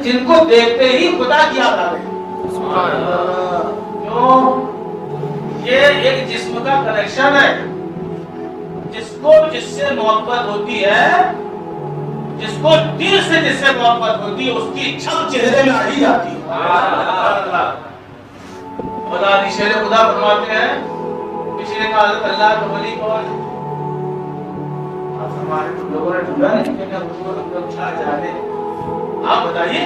جن کو دیکھتے ہی خدا کی یاد آ گئی. کیوں؟ یہ ایک جسم کا کنیکشن ہے. جس سے محبت ہوتی ہے، جس کو دل سے جس سے محبت ہوتی ہے، اس کی چھپ چہرے میں آ ہی جاتی ہے. خدا دی شیر خدا فرماتے ہیں کسی نے کہا اللہ کا ولی کون ہے؟ ہمارے لوگوں نے ڈھونڈا نہیں کہ حضور کیا جانے. آپ بتائیے.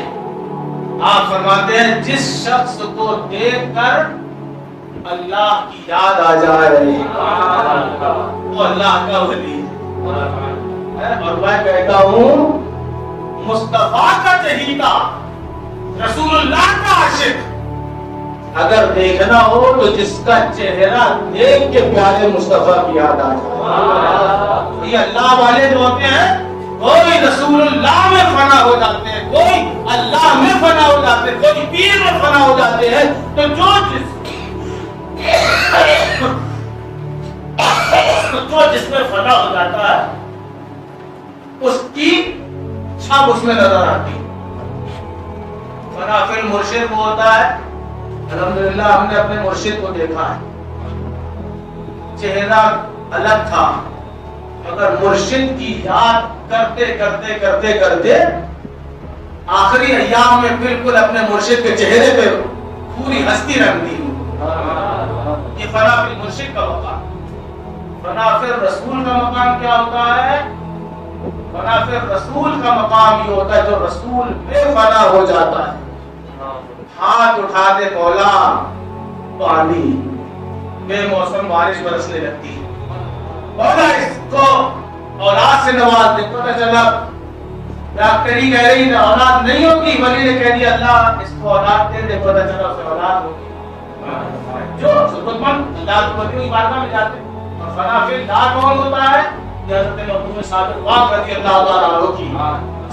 آپ فرماتے ہیں جس شخص کو دیکھ کر اللہ کی یاد آ جائے وہ اللہ کا ولی ہے. اور میں کہتا ہوں مصطفیٰ کا چہیتا، رسول اللہ کا عاشق اگر دیکھنا ہو تو جس کا چہرہ دیکھ کے پیارے مصطفیٰ کی یاد آ جائے. یہ اللہ والے جو ہوتے ہیں کوئی رسول اللہ میں فنا ہو جاتے ہیں، کوئی اللہ میں فنا ہو جاتے ہیں، کوئی پیر میں فنا ہو جاتے ہیں. تو جو جس میں فنا ہو جاتا ہے اس کی چھپ اس میں نظر آتی. فنا فی المرشد وہ ہوتا ہے. الحمدللہ ہم نے اپنے مرشد کو دیکھا ہے، چہرہ الگ تھا مگر مرشد کی یاد کرتے کرتے کرتے کرتے آخری ایام میں بالکل اپنے مرشد کے چہرے پہ پوری ہستی رنگ دی. یہ فنا فی المرشد کا مقام. فنا فی الرسول کا مقام کیا ہوتا ہے؟ فنا فی الرسول کا مقام یہ ہوتا ہے جو رسول بے فنا ہو جاتا ہے. ہاتھ اٹھا دے مولا پانی، بے موسم بارش برسنے لگتی ہے. مولا اس کو اولاد سے نواز دے. پتہ چلا ڈاکٹری کہہ رہی ہے اولاد نہیں ہوگی، ولی نے کہہ دیا اللہ اس کو اولاد دے دے. پتہ چلا اسے اولاد ہوگی. جو ضرورت مند اللہ کو ولی کی بارگاہ میں جاتے. اور فنا فی اللہ کون ہوتا ہے؟ حضرت مرحوم صادق واق رضی اللہ تعالیٰ عنہ کی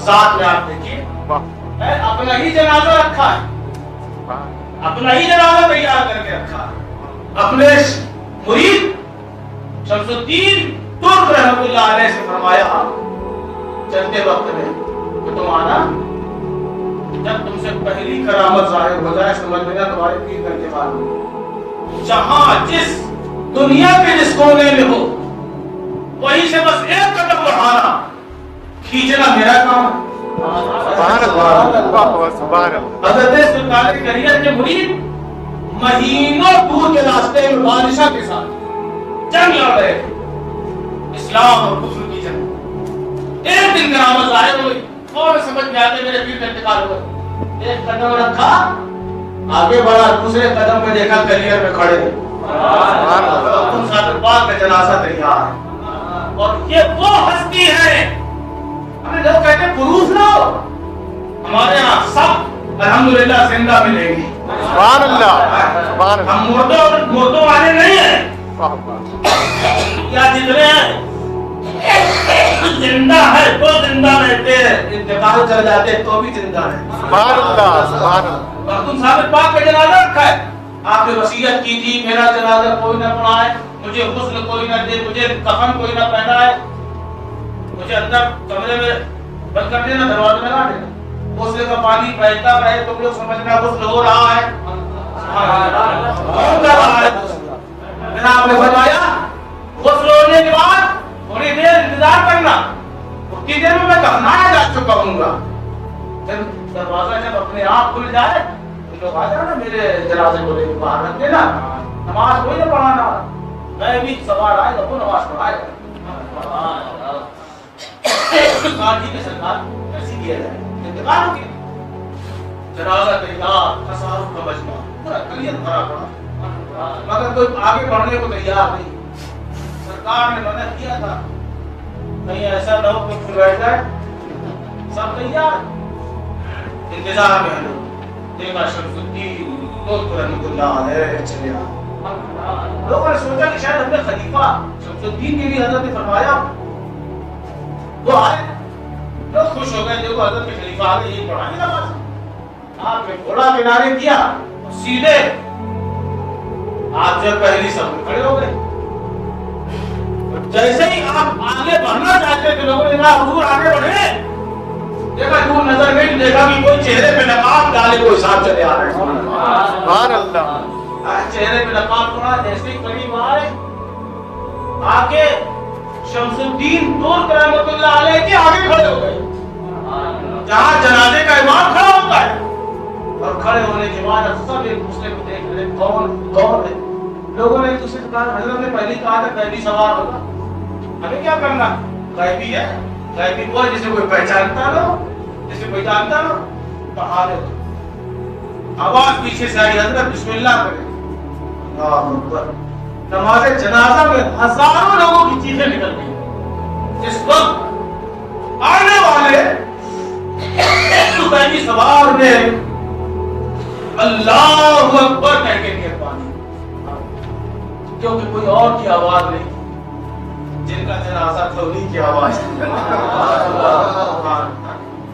ذات میں آپ دیکھیے اپنا ہی جنازہ رکھا ہے، اپنا ہی جنازہ تیار کر کے رکھا. اپنے مرید شمس الدین ترک رحمۃ اللہ علیہ سے فرمایا چلتے وقت میں کہ تم آنا، جب تم سے پہلی کرامت ظاہر ہو جائے سمجھ لینا تمہارے پیر کا انتقال ہو. جہاں جس دنیا کے جس کونے میں ہو وہیں سے بس ایک قدم بڑھانا، کھینچنا میرا کام ہے. حضرت سرکار کریت کے مرید مہینوں دور کے راستے میں بادشاہ کے ساتھ جنگ لڑ رہے تھے، اسلام اور کفر کی جنگ. ایک دن کرامت ظاہر ہوئی اور سمجھ میں آتے میرے پیر کا انتقال ہوا. ایک قدم رکھا آگے بڑھا، دوسرے قدم پہ دیکھا کلیئر میں کھڑے ہیں تم صادق پاک کا جنازہ تیار ہے. اور یہ وہ ہستی ہے ہمیں لوگ کہتے ہیں پروف لاؤ، ہمارے یہاں سب الحمدللہ زندہ ملیں گے. سبحان اللہ. ہم مردوں والے نہیں ہیں. کیا جتنے ہیں زندہ ہے تو زندہ رہتے ہیں، انتقال چل جاتے ہیں تو بھی زندہ رہتے. سبحان اللہ. سبحان اللہ. اور تم صادق پاک کا جنازہ رکھا ہے. آپ نے وصیت کی تھی میرا جنازہ کوئی نہ پڑھائے، مجھے غسل کوئی نہ دے، مجھے کفن کوئی نہ پہنائے، مجھے اندر کمرے میں بند کر دینا، دروازے میں لگا دینا. غسل کا پانی بہتا رہے تم لوگ سمجھنا غسل ہو رہا ہے. پھر آپ نے فرمایا غسل ہونے کے بعد تھوڑی دیر انتظار کرنا، اتنی دیر میں کفنایا جا چکا ہوں گا. پھر دروازہ جب اپنے آپ کھل جائے لوگ آ جانا میرے جنازے کو لے کے باہر رکھ دینا، نماز کوئی نہ پڑھانا، میں بھی سوار آئے گا وہ نماز پڑھائے گا. جی کے سرکار ایسی کیا جائے انتقال ہو گیا. جنازہ تیار، تصارف کا مجمع پورا کلیئر بھرا پڑا، مگر کوئی آگے بڑھنے کو تیار نہیں. سرکار نے منع کیا تھا کہیں ایسا نہ ہو کہ پھر بیٹھ جائے. سب تیار انتظار میں ہے. دیکھا شمس الدین رحمۃ اللہ علیہ چلے آئے. لوگوں نے سوچا کہ شاید ہم نے خلیفہ شمس الدین کے لیے حضرت نے فرمایا، وہ آئے. لوگ خوش ہو گئے دیکھو حضرت کے خلیفہ آ گئے، یہ پڑھائیں گے نماز. آپ نے گھوڑا کنارے کیا سیدھے آپ جب پہلی سب میں کھڑے ہو گئے. جیسے ہی آپ آگے بڑھنا چاہتے تھے لوگوں نے کہا حضور آگے بڑھے. دیکھا دور نظر گئی، دیکھا کہ کوئی چہرے مالک کو حساب چلے آ رہے ہیں. سبحان اللہ. چہرے پہ نقاب پڑا, جیسے ہی قریب آئے آگے شمس الدین ترک رحمۃ اللہ علیہ کے آگے کھڑے ہو گئے جہاں جنازے کا امام کھڑا ہوتا ہے. اور کھڑے ہونے کے بعد سب ایک دوسرے کو دیکھ رہے کون ہے. لوگوں نے ایک دوسرے سے کہا, حضرت نے پہلے کہا تھا غیبی سوار ہوگا, ہمیں کیا کرنا, غیبی ہے. غیبی وہ ہے جسے کوئی پہچانتا نہ, جسے کوئی جانتا نہ. کہا دے آواز پیچھے سے آئی, حضرت بسم اللہ کرے. اللہ اکبر. نماز جنازہ میں ہزاروں لوگوں کی چیزیں نکل گئی. اس وقت آنے والے غیبی سوار نے اللہ اکبر کہہ کے گر پانی, کیونکہ کوئی اور کی آواز نہیں, جن کا جنازہ تھا انہیں کی آواز.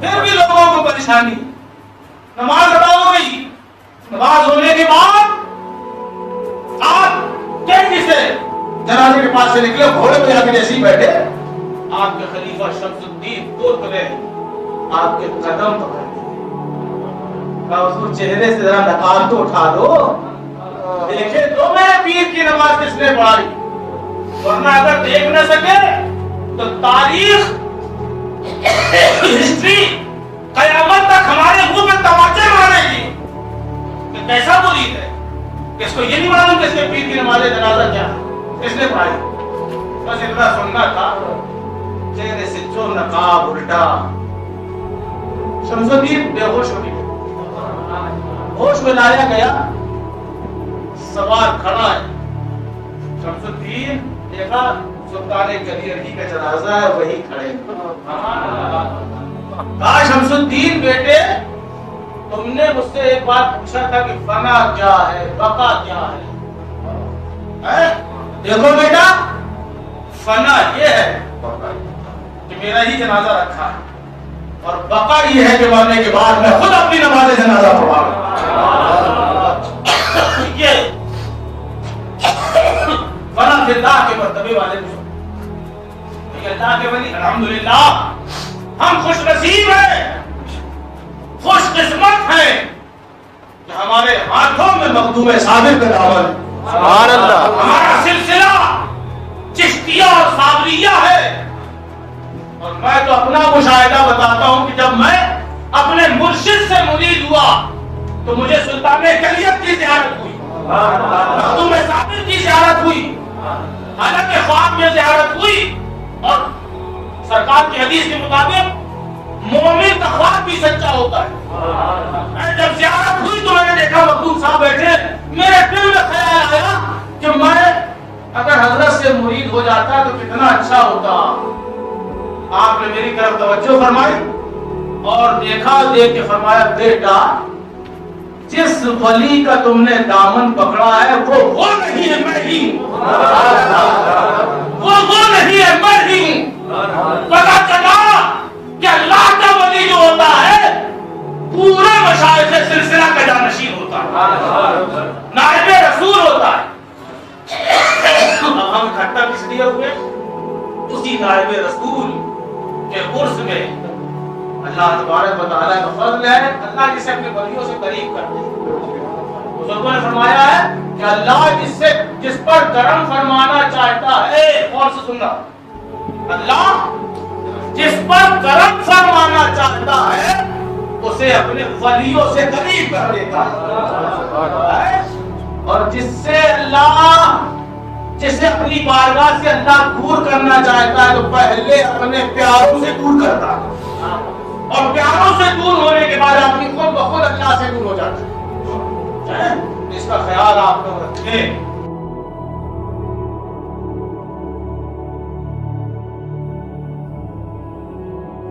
پھر بھی لوگوں کو پریشانی. نماز ادا ہو گئی. نماز ہونے کے بعد آپ تیزی سے جنازے کے پاس سے نکلے, گھوڑے پہ جا کے جیسے ہی بیٹھے, آپ کے خلیفہ شمس الدین ترک نے آپ کے قدم پکڑ لیے. حضور چہرے سے ذرا نقاب تو اٹھا دو, دیکھے تو میرے پیر کی نماز کس نے پڑھائی. ورنہ اگر دیکھ نہ سکے تو تاریخ ہسٹری قیامت تک ہمارے منہ میں تماچے مارے گی کہ کیسا مرید ہے. اس کو یہ نہیں معلوم کہ اس کے پیر کی نماز جنازہ کیا ہے, کس نے پڑھائی. بس اتنا سننا تھا. چہرے سے جو نقاب الٹا, شمس الدین بے ہوش ہو گئی. ہوش میں لایا گیا, سوار کھڑا ہے. شمس الدین دیکھا سلطان کلیر ہی کا جنازہ ہے, وہی کھڑے. کہا شمس الدین بیٹے, تم نے مجھ سے ایک بات پوچھا تھا کہ فنا کیا ہے, بقا کیا ہے. دیکھو بیٹا, فنا یہ ہے کہ میرا ہی جنازہ رکھا ہے, اور بقا یہ ہے کہ مرنے کے بعد میں خود اپنی نماز جنازہ پڑھاؤں. یہ فنا فی اللہ کے مرتبے والے اللہ کے ولی. الحمدللہ ہم خوش نصیب ہیں, خوش قسمت ہیں کہ ہمارے ہاتھوں میں مخدوم صابر کا دامن. سبحان اللہ. ہمارا سلسلہ چشتیہ اور صابریہ ہے. اور میں تو اپنا مشاہدہ بتاتا ہوں کہ جب میں اپنے مرشد سے مرید ہوا تو مجھے سلطان کلیت کی زیارت ہوئی, مخدوم صابر کی زیارت ہوئی, حالانکہ خواب میں زیارت ہوئی. اور سرکار کی حدیث کے مطابق مومن کا خواب بھی سچا ہوتا ہے. جب زیارت ہوئی تو میں نے دیکھا مخدوم صاحب بیٹھے. میرے دل میں خیال آیا کہ میں اگر حضرت سے مرید ہو جاتا تو کتنا اچھا ہوتا. آپ نے میری طرف توجہ فرمائی اور دیکھا, دیکھ کے فرمایا بیٹا جس ولی کا تم نے دامن پکڑا ہے وہ نہیں ہے, میں ہی ہوں. وہ نہیں ہے, میں ہی ہوں. پتا چلا کہ اللہ کا ولی جو ہوتا ہے پورے مشائخ سلسلہ کا جانشین ہوتا ہے, نائب رسول ہوتا ہے. اب ہم اکٹھا کس لیے ہوئے؟ اسی نائب رسول کے عرس میں. اللہ تبارک و تعالیٰ کا فضل ہے, اللہ جسے اپنے ولیوں سے قریب کرتے ہیں. بزرگوں نے فرمایا ہے کہ اللہ جس پر کرم فرمانا چاہتا ہے, اور سے سننا, اللہ جس پر کرم فرمانا چاہتا ہے اسے اپنے ولیوں سے قریب کر دیتا ہے. اور جسے اپنی بارگاہ سے اللہ دور کرنا چاہتا ہے تو پہلے اپنے پیاروں سے دور کرتا ہے, اور پیاروں سے دور ہونے کے بعد اپنی خود بخود اللہ سے دور ہو جاتا ہے. اس کا خیال آپ لوگ رکھیں.